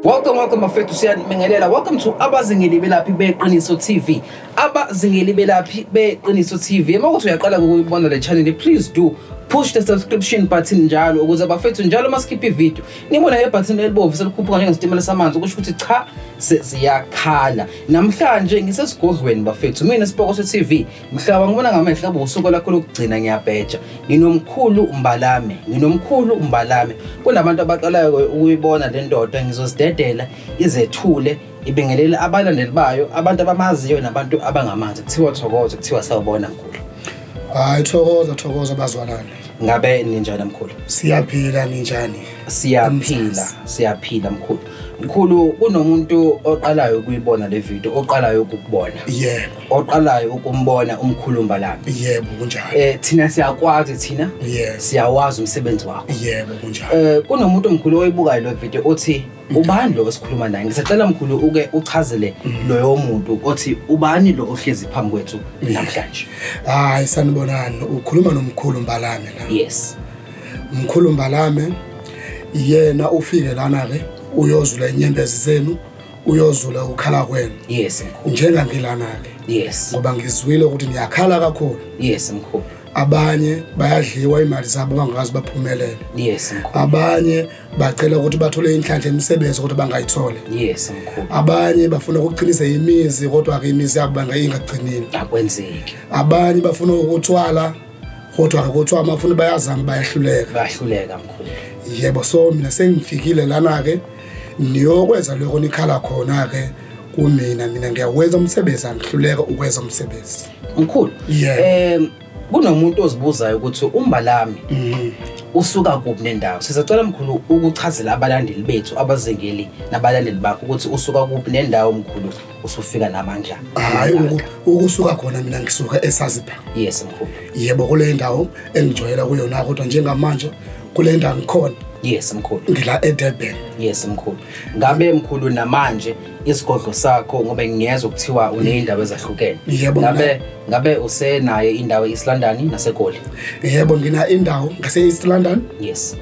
Welcome bafethu siyanibingelela. Welcome to Abazingeli Belaphi Beqiniso TV. Abazingeli Belaphi Beqiniso TV. Emakuthi uyaqala ukuyibona le channel, please do push the subscription button njalo ukuze bafethu njalo masikipha ivideo nibona ibutton elibomvu selikhuphuka njengesitimela samanzi ukusho ukuthi cha siyakhala. Namhlanje ngisesigodlweni bafethu, mina Sipokoso TV. Mhlaba ngibona ngamehla usuku lakho lokugcina ngiyabheja. Nginomkhulu Mbalame. Kunabantu abaqalayo ukuyibona le ndoda, ngizozidedela izethule ibingelele abalandeli bayo, abantu abamaziyo nabantu abangamazi. Kuthiwa thokoza, kuthiwa sawubona mkhulu. Hayi thokoza bazwalana. Ngabe ninjani mkhulu? Siyaphila ninjani? Siyaphila mkhulu. Mkhulu, kunomuntu oqalayo ukuyibona le video, oqalayo ukukubona. Yebo. Oqalayo ukumbona umkhulu Mbalame. Yebo kunjalo. Thina siyakwazi thina. Yes. Siyawazi umsebenzi wakho. Yebo kunjalo. Kunomuntu mkhulu oyibukayo le video othi ubani lo esikhuluma naye. Ngisacela mkhulu uke uchazele loyo muntu othi ubani lo ohlezi phambi kwethu namhlanje. Hayi sanibonani, ukhuluma nomkhulu Mbalame la. Yes. Umkhulu Mbalame yena ufike lana ke uyozula inyembezi zenu, uyozula ukhala kwenu. Yes mkhulu. Njengangilana ke. Yes. Ngoba ngizwile ukuthi niyakhala kakhulu. Yes mkhulu. Abanye bayadliwa imali zabo bangazi baphumelele. Yes mkhulu. Abanye bacela ukuthi bathole inhlanhla emisebenzi kodwa bangayithole. Yes mkhulu. Abanye bafuna ukuqinisa imizi kodwa ke imizi yabo bangayingagcinile. Akwenzeki. Abanye bafuna ukuthwala kodwa ke kuthiwa bafuna bayazama bayahluleka mkhulu. Yebo, so mina sengifikile lana ke niyokwenza lokho nikhala khona ke kumina ngiyawenza umsebenzi, angihluleka ukwenza umsebenzi mkhulu. Kunomuntu ozibuzayo ukuthi uMbalame usuka kuphi nendawo. Sizacela mkhulu ukuchazela abalandeli bethu, abazingeli nabalandeli bakho ukuthi usuka kuphi nendawo mkhulu, usufika namandla. Hayi ukusuka khona mina ngisuka eSazipha. Yes mkhulu. Yebo, kule ndawo engijoyela kuyona kodwa njengamanje kule ndawo ngikhona. Yes mkhulu. Ngila eDurban. Yes mkhulu. Ngabe mkhulu namanje isigodlo sakho ngoba ngiyezwa ukuthiwa uneyindawo ezahlukene. Yebo. Ngabe usenayo indawo eEast London naseGoli? Yebo, ngina indawo ngase-East London. Yes.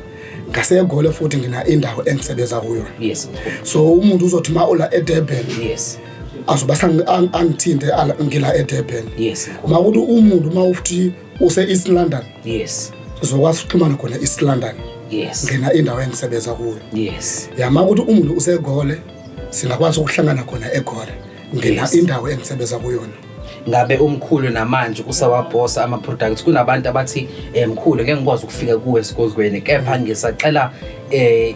NgaseGoli futhi ngina indawo engisebenza kuyo. Yes mkhulu. So umuntu uzothi maula eDurban. Yes. Azobasa angithinte ala ngila eDurban. Yes mkhulu. Makuthi umuntu mawufuthi use-East London. Yes. Uzokwazi ukuxhumana khona eEast London. Yes. Ngina indawo engisebenza kuyo. Yes. Makuthi umuntu useGoli singakwazi ukuhlangana khona eGoli. Ngina indawo engisebenza kuyona. Ngabe umkhulu namanje usawabhosa ama-products? Kunabantu abathi mkhulu ngeke ngikwazi ukufika kuwe esigodlweni kepha ngisacela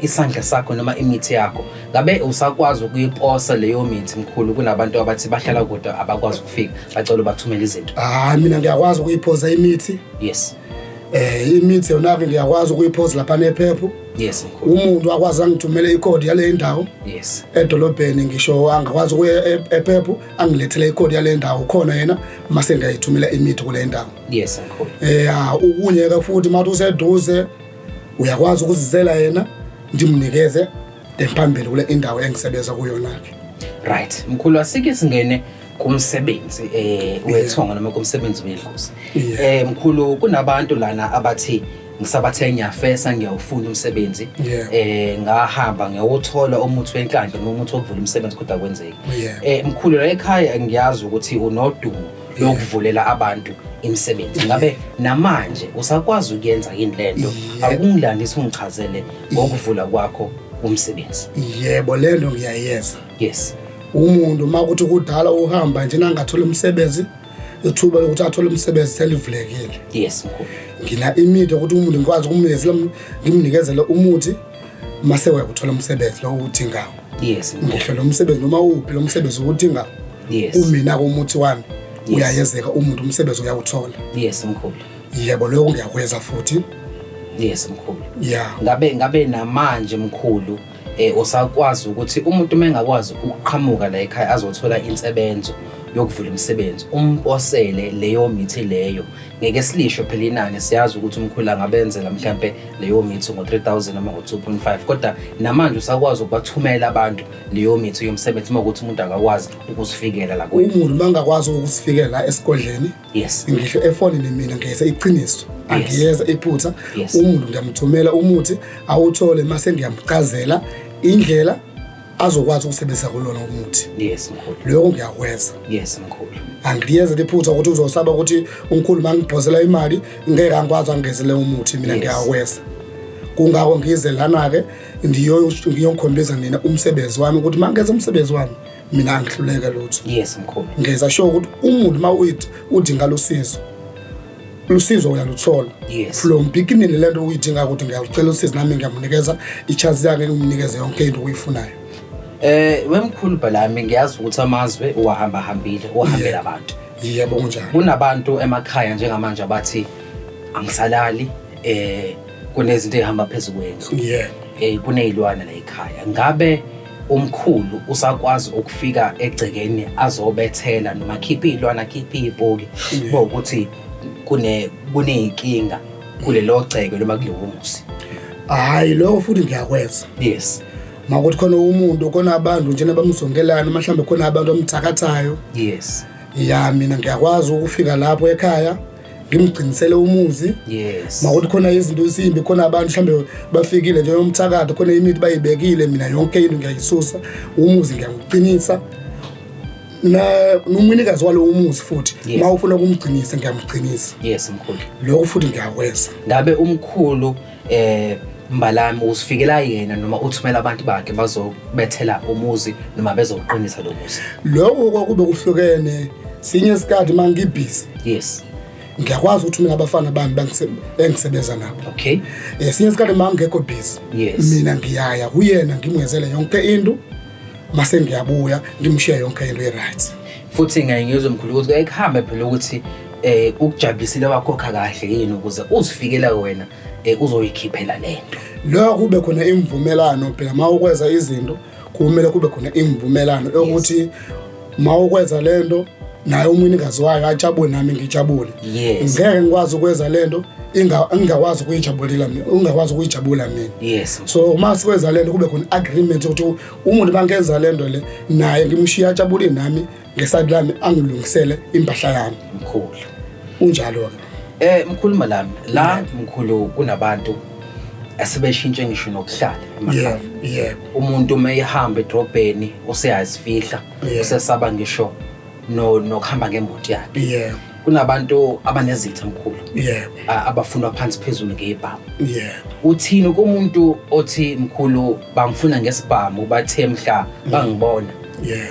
isandla sakho noma imithi yakho. Ngabe usakwazi ukuyiposa leyo mithi mkhulu? Kunabantu abathi bahlala kude abakwazi ukufika bacela bathumele izinto. Mina ngiyakwazi ukuyiphosa imithi. Yes. Imithi yona ngiyakwazi ukuyiphosa lapha nephephu. Yes mkhulu. Umuntu akwazi angithumele ikodi yale ndawo. Yes. Edolobheni ngisho angakwazi ukuya ephephu angilethele ikodi yale ndawo khona yena mase ngiyayithumela imithi kule ndawo. Yes mkhulu. Ukunyeka futhi mathi useduze uyakwazi ukuzizela yena ndimnikeze phambili kule indawo engisebenza kuyona ke. Right mkhulu, asike singene kumsebenzi wethonga noma kumsebenzi wedlozi. Mkhulu, kunabantu lana abathi ngisabathe ngiyafesa ngiyawufunda umsebenzi, ngahamba ngiyawuthola umuthi wenhlanhla noma umuthi wokuvula umsebenzi kodwa kwenzeki. Mkhulu, la ekhaya ngiyazi ukuthi unodumo lokuvulela abantu imisebenzi. Ngabe namanje usakwazi ukuyenza yini lento? Akungilandisi ungichazele ngokuvula kwakho umsebenzi. Yebo, lento ngiyayenza. Yes. Umuntu makuthi kudala uhamba nje nangathola umsebenzi, ithuba lokuthi athole umsebenzi selivulekile. Yes mkhulu. Ngina imithi ukuthi umuntu ngikwazi ngimnikezele umuthi mase uyakuthola umsebenzi lo udingayo. Yes mkhulu. Ngihlola umsebenzi noma uphi lo msebenzi udingayo. Yes. Umina umuthi wami uyayezeka umuntu umsebenzi uyawuthola. Yes mkhulu. Yebo, lokho ngiyakwenza futhi. Yes mkhulu. Yeah. Ngabe namanje mkhulu usakwazi ukuthi umuntu mengakwazi ukuqhamuka la ekhaya azothola insebenzo yokuvula umsebenzi umposele leyo mithi leyo ngeke silisho phela inani, siyazi ukuthi umkhulu angabenzela mhlambe leyo mithi ngo-3,000 noma ngo-2.5 kodwa namanje usakwazi ukubathumela abantu leyo mithi yomsebenzi ukuthi umuntu akakwazi ukusifikela la kuwe. Umuntu mangakwazi ukusifikela la esigodleni. Yes. Ngisho efonini mina ngiyese iqiniso angiyeza iphutha. Umuntu ngiyamthumela umuthi awuthole mase ngiyamchazela indlela azokwazi ukusebenzisa kulona umuthi. Yes mkhulu. Lokho ngiyakwenza. Yes mkhulu. Angiyeze liphutha ukuthi uzosaba ukuthi umkhulu mangiphozela imali ngeke angikwazi angezele umuthi mina ngiyakwenza. Kungako ngize lana ke ngiyokhombisa nina umsebenzi wami ukuthi mangeze umsebenzi wami mina angihluleke lutho. Yes mkhulu. Ngeza sho ukuthi umuntu mawuyithi udinga lusizo uyaluthola. Yes. From beginning lento uyidinga ukuthi ngiyacela usizo nami ngiyamunikeza i-chance yakhe ngimnikeze yonke into uyifunayo. Wemkhulu Bhalami ngiyazi ukuthi amazwe uhambile uhambela abantu. Yebo kunjalo. Kunabantu emakhaya njengamanje abathi angisalali kunezinto ezihamba phezulu kwendlu. Kunezilwane la ekhaya. Ngabe umkhulu usakwazi ukufika egcekeni azobethela noma khipha izilwane khipha izibhoki ukuthi kuneyinkinga kulelo gceke noma kulewo muzi? Hayi lokho futhi ngiyakwenza. Yes. Makuthi khona umuntu khona abantu njena bamzongelana mhlawumbe khona abantu omthakathayo. Yes. Ya mina ngiyakwazi ukufika lapho ekhaya ngimgcinisele umuzi. Yes. Makuthi khona izinto ezimbi khona abantu mhlawumbe bafikile nje yomthakatho khona imithi bayibekile mina yonke into ngiyayisusa umuzi ngiyamgcinisa nomunikazi walo umuzi futhi mawufuna ukumgcinisa ngiyamgcinisa. Yes mkhulu. Lokho futhi ngiyakwenza. Ngabe umkhulu Mbalami usifikela yena noma uthumela abantu bakhe bazobethela umuzi noma bezoqinisa lo muzi? Lokho kwakube kuhlukene sinye isikhathi mangibhizi. Yes. Ngiyakwazi ukuthumela abafana bami engisebenza nabo. Okay. Sinye isikhathi mangekho busy. Yes. Mina ngiyaya kuyena ngimwenzele yonke into mase ngiyabuya ngimshiya yonke into right. Futhi ngiyizwe mkhulu ukuthi ekuhambe phela ukuthi ukujabulisile wakhokha kahle yini ukuze uzifikela wena uzoyikhiphela lento. Lokho kube khona imvumelano phela mawukwenza izinto kumele kube khona imvumelano ukuthi mawukwenza lento naye umunikazi wayo ajabule nami ngijabule. Yes. Ngeke ngikwazi ukwenza lento ingakwazi ukuyijabulela mina ungakwazi ukuyijabula mina. Yes. So uma sikwenza lento kube khona agreement ukuthi umuntu bangenza lento le naye ngimshiya ajabule nami ngeside lami angilungisele impahla yami. Mkhulu. Unjalo ke. Mkhulu Malami la mkhulu kunabantu asebeshintshe ngisho nokuhlala emakhaya. Yeah. Umuntu mayihamba edrobheni useyazifihla usesaba ngisho nokuhamba ngemoto yakhe. Yeah. Kunabantu abanezitha mkhulu. Yeah. Abafuna phansi phezulu ngebhamu. Yeah. Uthini kumuntu othi mkhulu bangifuna ngesibhamu bathe mhla bangibona. Yeah.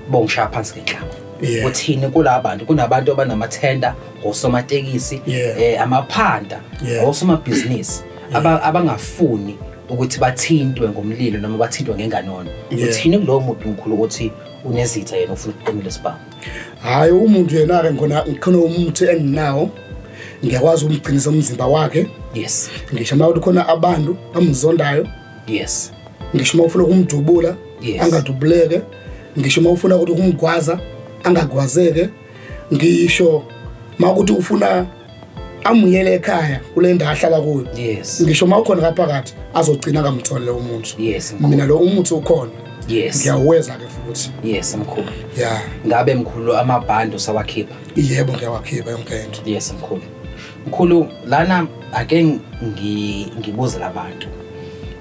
Bongishaya phansi ngenhlamba. Yeah. Uthini kulabantu kunabantu abanamathenda osomatekisi amaphanda osomabhizinisi abangafuni ukuthi bathintwe ngomlilo noma bathintwe ngenganono. Uthini kulowo muntu mkhulu ukuthi unezitha yena ufuna ukuqinile sibhamu? Hayi umuntu yena ke ngikhona umuntu enginawo ngiyakwazi ukumgcinisa umzimba wakhe. Yes. Ngisho mawuthi khona abantu bamzondayo. Yes. Ngisho mawufuna ukumdubula angadubuleke. Ngisho mawufuna ukuthi ukumgwaza angagwazeke. Ngisho mawukuthi ufuna amuyele ekhaya kule ndawo ahlala kuyo. Yes. Ngisho mawukhona ngaphakathi azogcina ngamthole lo umuntu. Yes. Mina lo umuntu ukhona. Yes. Ngiyaweza ke futhi. Yes mkhulu. Yeah. Ngabe mkhulu amabhandi usawakhipha? Yebo ngiyawakhipha yonke into. Yes mkhulu. Mkhulu lana ake ngibuze labantu.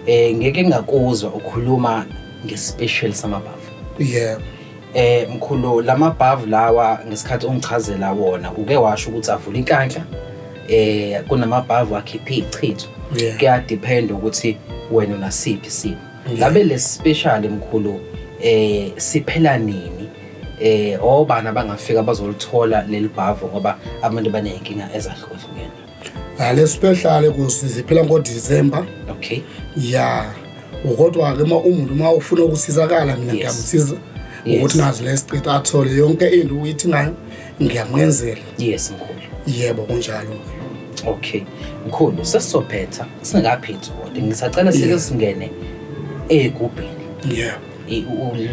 Ngeke ngakuzwa ukhuluma ngespecial samabhavu. Yeah. Mkhulu lamabhavu lawa ngesikhathi ungichazela wona uke washo ukuthi avula inkanhla kunamabhavu akhipha ichitho. Kuya depend ukuthi wena unasiphi isimo. Ngabe le special mkhulu siphela nini obana bangafika bazolithola leli bhavu ngoba abantu baneyinkinga ezahlukahlukene? Le special kusiziphela ngoDecember. Okay. Yeah. Kodwa ke umuntu uma ufuna ukusizakala mina ngiyamsiza ukuthi nazi le street athole yonke into uyithingayo ngiyamwenzela. Yes mkhulu. Yebo kunjalo. Okay. Mkhulu sesizophetha singakaphethi kodwa ngisacela sike singene egubhini. Yeah.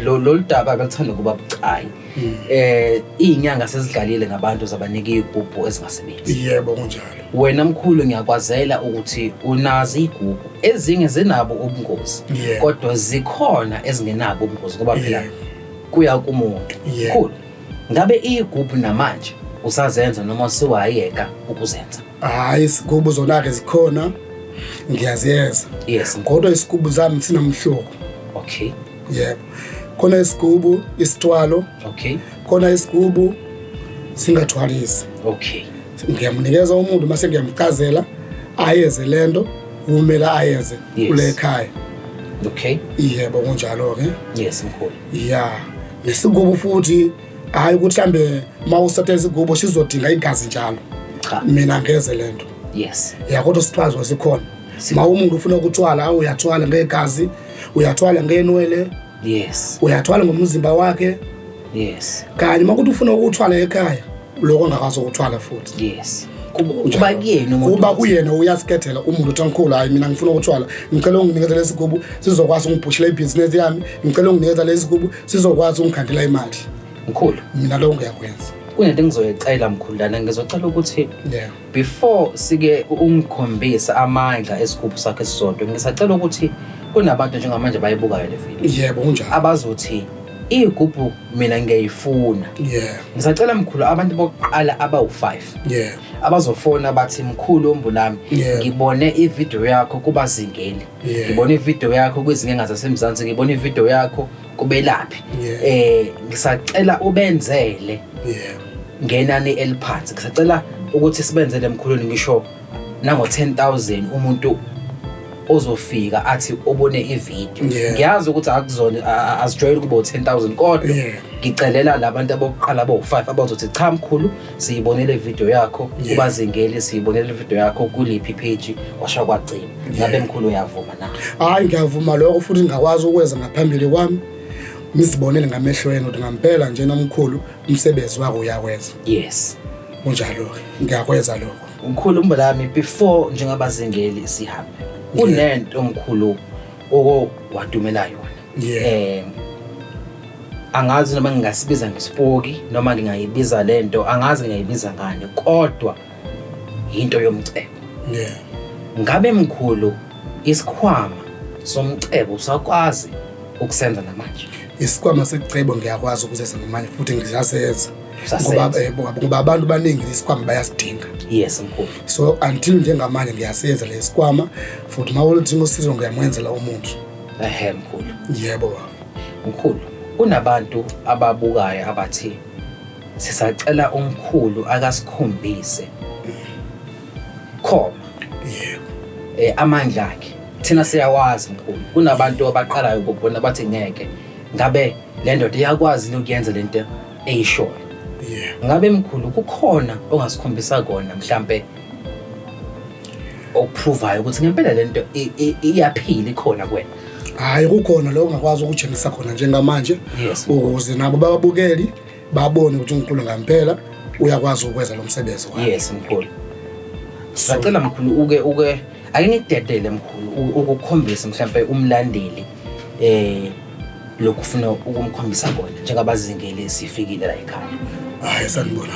Lo daba belithanda kuba bucayi. Izinyanga sezidlalile ngabantu zabanika igubhu ezingasebenzi. Yebo kunjalo. Wena mkhulu ngiyakwazela ukuthi unazi igubhu ezinye zinabo ubungozi kodwa zikhona ezingenabo ubungozi ngoba phela kuya kumuntu. Mkhulu ngabe igubhu namanje usazenza noma siwayeka ukuzenza? Hayi isigubu zona ke zikhona ngiyaziyenza. Yes. Kodwa isigubu zami sinamhloko. Okay. yebo khona isigubu isithwalo Okay. khona isigubu singathwalisi Okay. ngiyamnikeza umuntu mase ngiyamchazela ayeze lento umela ayeze kule ekhaya. Okay. Yebo kunjalo ke. Yes mkhulu. Yeah. Nesigubu futhi hayi ukuthi mhlambe mawusathe isigubu sizodinga igazi njalo. Cha. Mina ngeze lento. Yes. Ya kodwa siphazo sikhona. Ma umuntu ufuna ukuthwala uyathwala ngegazi, uyathwala ngenwele. Yes. Uyathwala ngomzimba wakhe. Yes. Kanye makuthi ufuna ukuthwala ekhaya lokho angakazi ukuthwala futhi. Yes. Kuba kuyena umuntu. Kuba kuyena uyasikethela umuntu uthi angikhulu hayi mina ngifuna ukuthwala. Ngicela unginikeze lesigubu sizokwazi ungiphushela ibhizinesi yami. Ngicela unginikeze lesigubu sizokwazi ungikhandela imali. Mkhulu. Mina lo ngiyakwenza. Kunento engizoyicela mkhulu lana ngizocela ukuthi Yeah. before sike ungikhombisa amandla esigubhu sakhe esisodwa ngisacela ukuthi kunabantu njengamanje bayibukayo le video. Yebo kunjalo. Abazothi igubhu mina ngiyayifuna. Yeah. Ngisacela mkhulu abantu bokuqala abawu5. Yeah. Abazofona bathi mkhulu ombulami ngibone ivideo yakho kubazingeli. Ngibone ivideo yakho kwizingenga zasemzansi ngibone ivideo yakho kubelaphi. Ngisacela ubenzele. Yeah. Ngenani eliphansi ngisacela ukuthi sibenzele mkhuluni ngisho nango 10,000 umuntu ozofika athi ubone ivideo. Ngiyazi ukuthi akuzona asijwayele kuba 10,000 kodwa ngicelela labantu abokuqala abo5 abazothi cha mkhulu siyibonele ivideo yakho ubazingeli siyibonele ivideo yakho kuliphi page washa kwacima. Ngabe mkhulu uyavuma na? Hayi ngiyavuma lokho futhi ngakwazi ukwenza ngaphambili kwami. Ngisibonele ngamehlo yena ukuthi ngampela nje nomkhulu umsebenzi wakho uyakwenza. Yes. Kunjalo ngiyakwenza lokho. Mkhulu umbulami before njengabazingeli sihambe. Kunento omkhulu wadumela yona. Angazi noma ngingasibiza ngesipoki noma ngingayibiza lento angazi ngingayibiza ngani kodwa into yomcebo. Ngabe mkhulu isikhwama somcebo usakwazi ukusenza namanje? Isikhwama secebo ngiyakwazi ukuzenza namanje futhi ngizasenza. Ngoba abantu baningi isikhwama bayasidinga. Yes mkhulu. So until njengamanje ngiyasenza lesikhwama futhi mawuludinga usizo ngiyamwenzela umuntu. Mkhulu. Yebo. Mkhulu kunabantu ababukayo abathi sisacela umkhulu akasikhombise khoma. Yebo. Amandla akhe thina siyawazi mkhulu. Kunabantu abaqalayo ukubona bathi ngeke ngabe le ndoda iyakwazi ukuyenza lento eyishoyo. Ngabe mkhulu kukhona ongasikhombisa kona mhlambe okuprovayo ukuthi ngempela lento iyaphila ikhona kuwena? Hayi kukhona lo ongakwazi ukutshengisa khona njengamanje ukuze nabo bababukeli babone ukuthi uNkulunkulu ngempela uyakwazi ukwenza lo msebenzi wakhe. Yes mkhulu. Sicela mkhulu uke ake ngidedele mkhulu ukukhombisa mhlambe umlandeli lokufuna ukumkhombisa kona njengabazingeli sifikile la ekhaya. Hayi sanibona.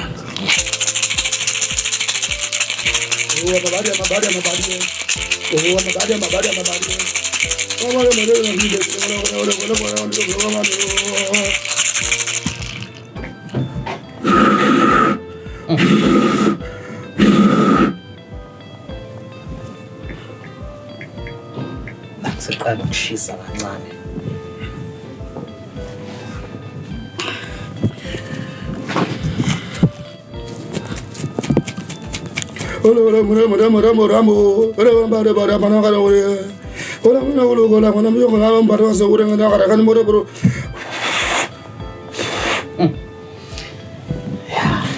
Siqala ukushisa kancane.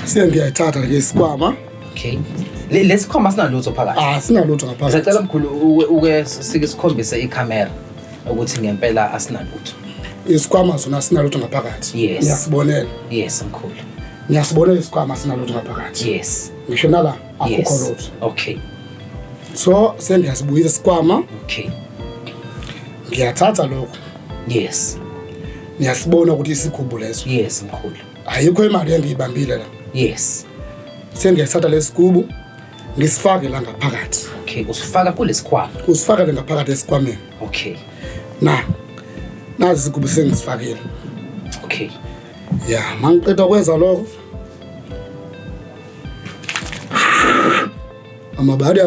Sengiyayithatha ke isikhwama. Okay. Lesikhwama sinalutho phakathi. Sinalutho ngaphakathi. Ngicela mkhulu uke sike sikhombise ikhamera ukuthi ngempela asinalutho. Isikhwama sona sinalutho ngaphakathi. Yes. Ngiyasibonela. Yes mkhulu. Ngiyasibonela isikhwama sinalutho ngaphakathi. Yes. Ngisho nala akukho lutho. Okay. So sengiyasibuyisa isikhwama. Okay. Ngiyathatha lokho. Yes. Ngiyasibona ukuthi isikhubu leso. Yes mkhulu. Ayikho imali engiyibambile la. Yes. Sengiyathatha lesikubu ngisifake la ngaphakathi. Okay, usifaka kulesikhwama. Usifaka la ngaphakathi esikhwameni. Okay. Nazi isikubu sengisifakile. Okay. Yeah, mangiqeda kwenza lokho. Amabadi.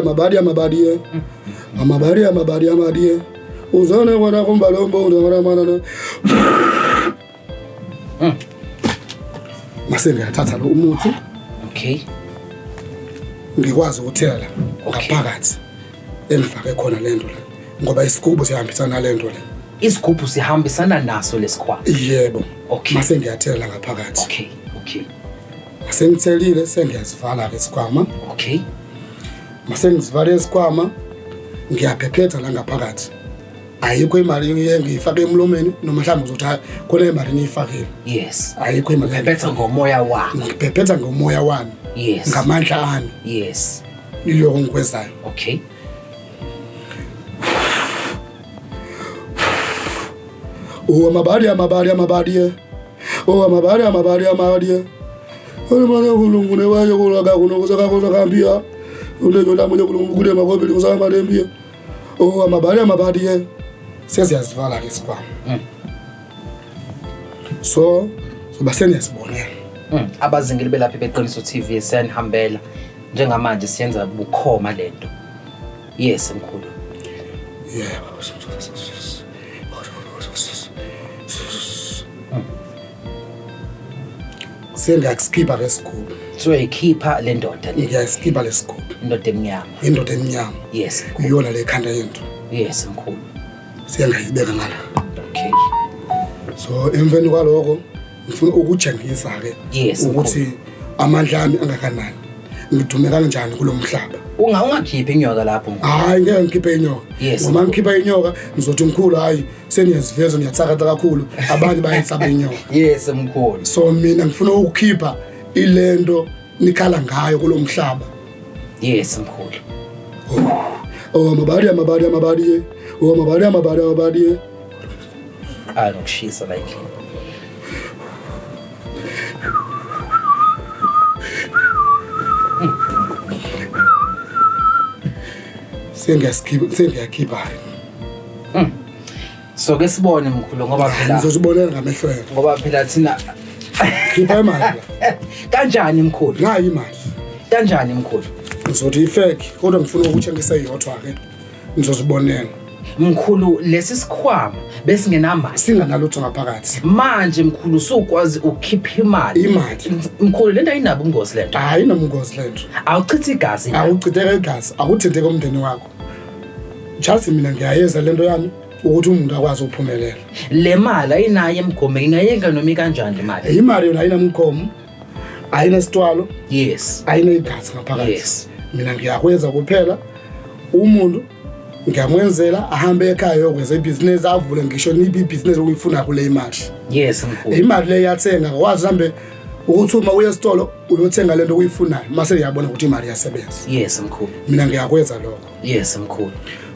uzone wona kumbalombo undabona mana mase ngiyathatha lo umuthi okay ngikwazi ukuthela la ngaphakathi engifake khona lento la ngoba isigubhu sihambisana lento la isigubhu sihambisana naso lesikhwama yebo okay mase ngiyathela la ngaphakathi okay sengithelile sengiyazivala ke isikhwama okay mase ngizivala isikhwama ngiyaphephetha la ngaphakathi ayikho imali engiyifake emlomeni noma mhlawumbe uzothi khona imali niyifakile yes ayikho imali phephetha ngomoya wami ngiphephetha ngomoya wami yes ngamandla ami yes iloko ngikwezayo okay amabadi Olimana kulungune wayo kulaga kunokusaka kambia ulejo la mwenye kulungule makobili kusaka malembia amabadi seziyazivala ke sikwama so basene yasibonela abazingili belapha beqiniso TV siyanihambela njengamanje siyenza bukhoma lento yes mkhulu sengakuskipa lesigubhu so ikhipha le ndoda le ngiyaskipa lesigubhu indoda emnyama yes kuyona le khanda yento yes mkhulu siyangayibeka ngala okay so emveni kwaloko ngifuna ukujengisa ke yes ukuthi amandla ami angakanani ngidume kanjani kulomhlaba ungakhipha inyoka lapho hayi ngeke ngikhiphe inyoka ngoba ngikhipha inyoka ngizothi mkhulu hayi seniyaziveza niyatsakata kakhulu abanye bayitsaba inyoka yes mkhulu so mina ngifuna ukukhipha ilento nikhala ngayo kulomhlaba yes mkhulu amabadi nokushisa like sengiyakhipha so ke sibone mkhulu ngoba phela ngizozibonela ngamehlo ngoba phela thina khipha imali kanjani mkhulu nayi imali kanjani mkhulu ngizothi ifake kodwa ngifuna ukuthi ngiseyodwa ke ngizozibonela mkhulu lesi sikhwama bese ngenamali singanalutho ngaphakathi manje mkhulu sokwazi ukukhipha imali mkhulu lento ayinabo ubungozi lento hayi nomngozi lento awuchitha igazi awuchitheka igazi akuthinte komndeni wakho just mina ngiyayeza lento yami ukuthi umuntu akwazi ukuphumelela le mali ayinayo emgome ingayenga noma kanjani imali imali yona ayinamkhomo ayina sitwalo yes ayina igazi ngaphakathi yes mina ngiyakwenza kuphela umuntu ngiyamwenzela ahambe ekhaya yokwenza ibusiness avule ngisho nibi ibusiness ukuyifuna kule imali yes mkhulu imali le yathenga wazi hambe ukuthi uma uye esitolo uyothenga lento oyifunayo mase uyabona ukuthi imali iyasebenza yes mkhulu mina ngiyakwenza lokho yes mkhulu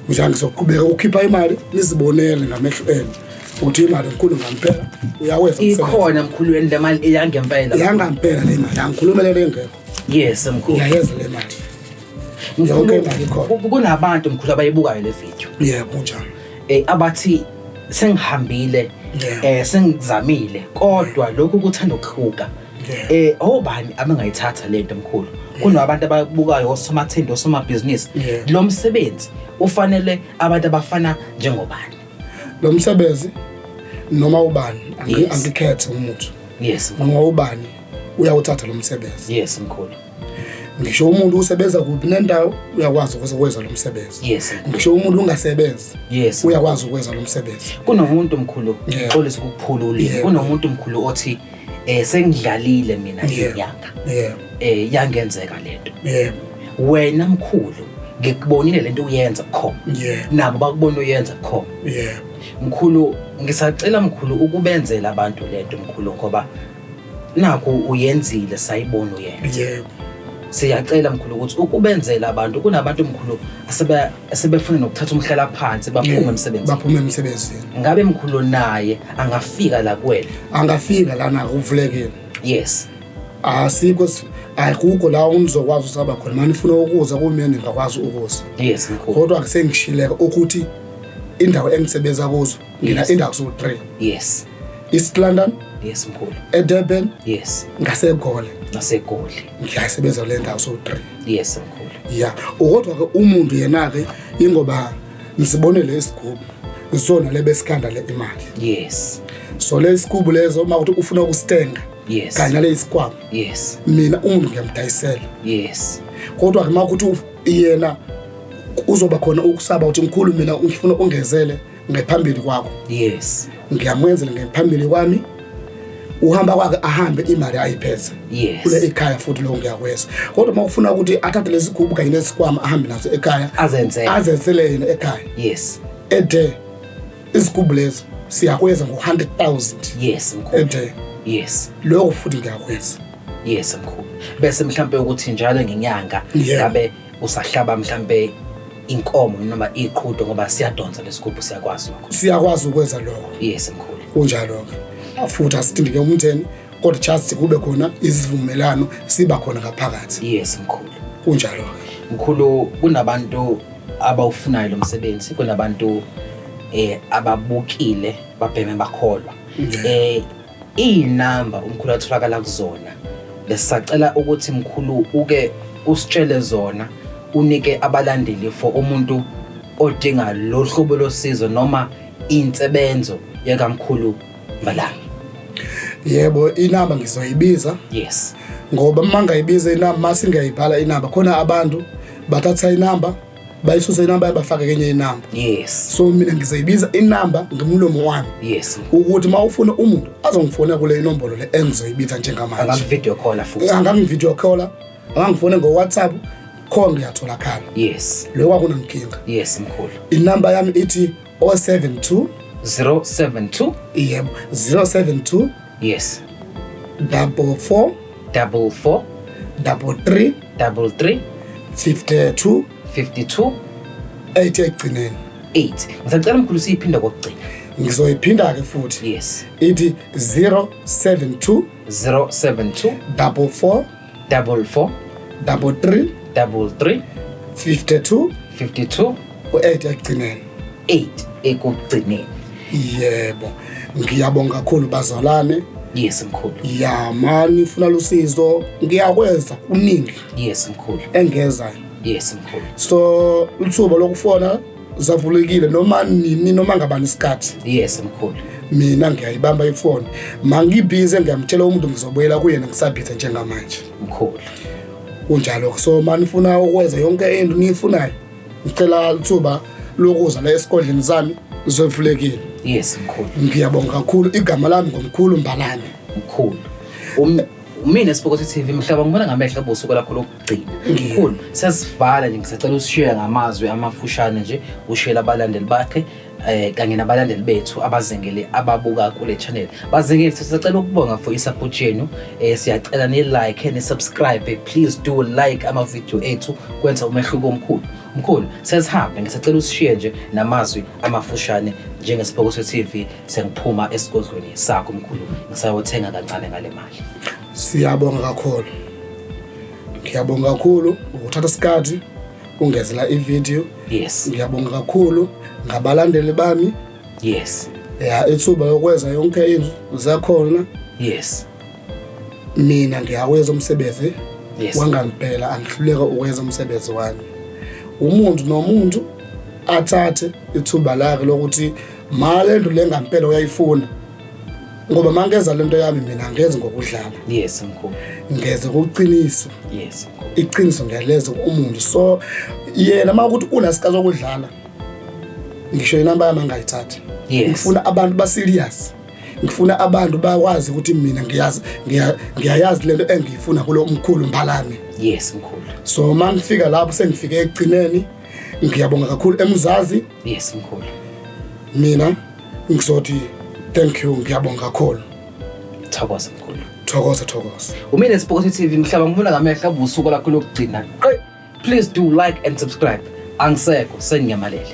njalo ngizoqhubeka ukukhipha imali nizibonele ngamehlo enu uthi imali enkulu ngampela uyakwenza ikhona mkhulu le mali eyangempela yangampela le mali angikhulumele lengekho yes mkhulu uyayenza le mali yonke imali ikhona kunabantu mkhulu abayibukayo le video yebo kunjalo abathi sengihambile sengizamile kodwa lokhu kuthanda ukuhluka obani abangayithatha lento mkhulu kunabantu ababukayo osomathendo osomabhizinisi lo msebenzi ufanele abantu abafana njengobani lo msebenzi noma ubani angikhethe umuntu yes noma ubani uyawuthatha lo msebenzi yes mkhulu ngisho umuntu usebenza kuphi nendawo uyakwazi ukwenza lo msebenzi yes ngisho umuntu ungasebenzi yes uyakwazi ukwenza lo msebenzi kunomuntu mkhulu xolisa ukuphulula kunomuntu mkhulu othi sengidlalile mina inyanga yangenzeka lento wena mkhulu ngikubonile lento uyenza khona nabo bakubona uyenza khona mkhulu ngisacela mkhulu ukubenzela abantu lento mkhulu ngoba naku uyenzile sayibona uyenza siyacela mkhulu ukuthi ukubenzela abantu kunabantu mkhulu asebefuna nokuthatha umhlala phansi baphume emsebenzini ngabe mkhulu naye angafika la kuwena angafika lana uvulekile yes asikho ayikho la unizokwazi usaba khona manje ufuna ukuza kumyeni ngakwazi ukuza yes mkhulu kodwa akusengishileka ukuthi indawo engisebenza kuzo ngina indawo so3 yes East London yes mkhulu eDurban yes ngaseGoli ngiyasebenza le ndawo so3 yes mkhulu kodwa ke umuntu yena ke ingoba nisibonele isigubhu zona lebesikanda le imali. Yes. So lesikubu lezo makuthi ufuna ukustenga. Yes. Kanye lesikwama. Yes. Mina umuntu ngiyamdayisela. Yes. Kodwa ke makuthi yena uzoba khona ukusaba ukuthi mkhulu mina ngifuna ungezele ngephambili kwakho. Yes. Ngiyamwenzela ngephambili kwami. Uhamba kwakhe ahambe imali ayiphethe. Yes. Kule ekhaya futhi lo ngiyakwenza. Kodwa makufuna ukuthi athathe lesigubu kanye nesikwama ahambe naso ekhaya. Azenzele yena ekhaya. Yes. Ede izigubu lezo siyakwenza ngo100,000. Yes mkhulu. Ede. Yes. Lokho futhi ngiyakwenza. Yes mkhulu. Bese mhlambe ukuthi njalo ngenyanga ngabe usahlaba mhlambe inkomo noma iqhudo ngoba siyadonsa lesigubhu siyakwazi lokho. Siyakwazi ukwenza lokho. Yes mkhulu. Kunjalo ke. Futhi asindike umtheni kodwa just kube khona isivumelano siba khona ngaphakathi. Yes mkhulu. Kunjalo ke. Mkhulu kunabantu abawufunayo lo msebenzi, kunabantu ababukile babheme bakholwa. Inamba umkhulu atholakala kuzona. Besacela ukuthi mkhulu uke usitshele zona unike abalandeli for umuntu odinga lo hlobo losizo noma insebenzo yakamkhulu Mbalanga. Yebo, inamba ngizoyibiza. Yes. Ngoba mangayibiza inamba mase ngiyayibhala inamba khona abantu bathatha inamba bayisusa inamba yabafaka kenye inamba. Yes. So mina ngizoyibiza inamba ngomlomo wami. Yes. Ukuthi mawufuna umuntu azongifona kule inombolo le engizoyibiza njengamanje. Angavidiyo call futhi. Angavidiyo call. Angangifone ngoWhatsApp khona ngiyatholakala. Yes. Lokho akunankinga. Yes mkhulu. Inamba yami ithi 072 072. Yebo, 072. Yes. 44 44 33 33 52 52 8 egcineni. 8. Ngisacela mkhulu siyiphinda kokugcina. Ngizoyiphinda ke futhi. Yes. Ithi 072 072 44 44 33 33 52 52 8 egcineni. 8 ekugcineni. Yebo. Ngiyabonga kakhulu bazalwane. Yes mkhulu. Ya mani ufuna lusizo ngiyakwenza uningi. Yes mkhulu. Engezayo. Yes mkhulu. So uthuba lokufona zavulekile noma nini noma ngabani isikhathi. Yes mkhulu. Mina ngiyayibamba ifoni. Mangibhize ngiyamtshela umuntu ngizobuyela kuyena ngisabhithe njengamanje. Mkhulu. Kunjalo so manifuna ukwenza yonke into niyifunayo. Ngicela uthuba lokuza la esikodleni sami zovulekile. Yes mkhulu. Ngiyabonga kakhulu igama lami ngomkhulu Mbalane. Mkhulu. Mina Spokosi TV mhlaba ngibona ngamehlo bosuku lakho lokugcina. Mkhulu, sesivala nje ngisacela usishare ngamazwi amafushane nje ushela abalandeli bakhe kanye nabalandeli bethu abazengele ababuka kule channel. Bazengele sisacela ukubonga for isupport yenu. Siyacela ni like and subscribe. Please do like ama video ethu kwenza umehluko omkhulu. Mkhulu, sesihambe ngisacela usishare nje namazwi amafushane njengeSpokosi TV sengiphuma esigodlweni sakho mkhulu. Ngisayothenga kancane ngale mali. Siyabonga kakhulu. Ngiyabonga kakhulu ukuthatha isikhathi ungezela ivideo. Yes. Ngiyabonga kakhulu ngabalandeli bami. Yes. Ya ithuba lokwenza yonke into zakhona. Yes. Mina ngiyakwenza umsebenzi. Yes. Wangampela angihluleka ukwenza umsebenzi wami. Umuntu nomuntu athathe ithuba lakhe lokuthi malendo lengampela uyayifuna. Ngoba mangeza lento yami mina ngeze ngokudlala. Yes mkhulu. Ngeze ngokuqiniso. Yes mkhulu. Iqiniso ngiyaleza umuntu. So yena makuthi unasikazo okudlala. Ngisho inamba yami angayithatha. Yes. Ngifuna abantu ba serious. Ngifuna abantu bakwazi ukuthi mina ngiyayazi lento engiyifuna kulo mkhulu Mbalane. Yes mkhulu. So mangifika lapho sengifike ekugcineni ngiyabonga kakhulu emzazi. Yes mkhulu. Mina ngizothi thank you ngiyabonga kakhulu. Thokoza mkhulu. Thokoza. Umina Spokosi TV mhlaba ngibona ngamehlo abusuku lakho lokugcina. Please do like and subscribe. Angisekho sengiyamalele.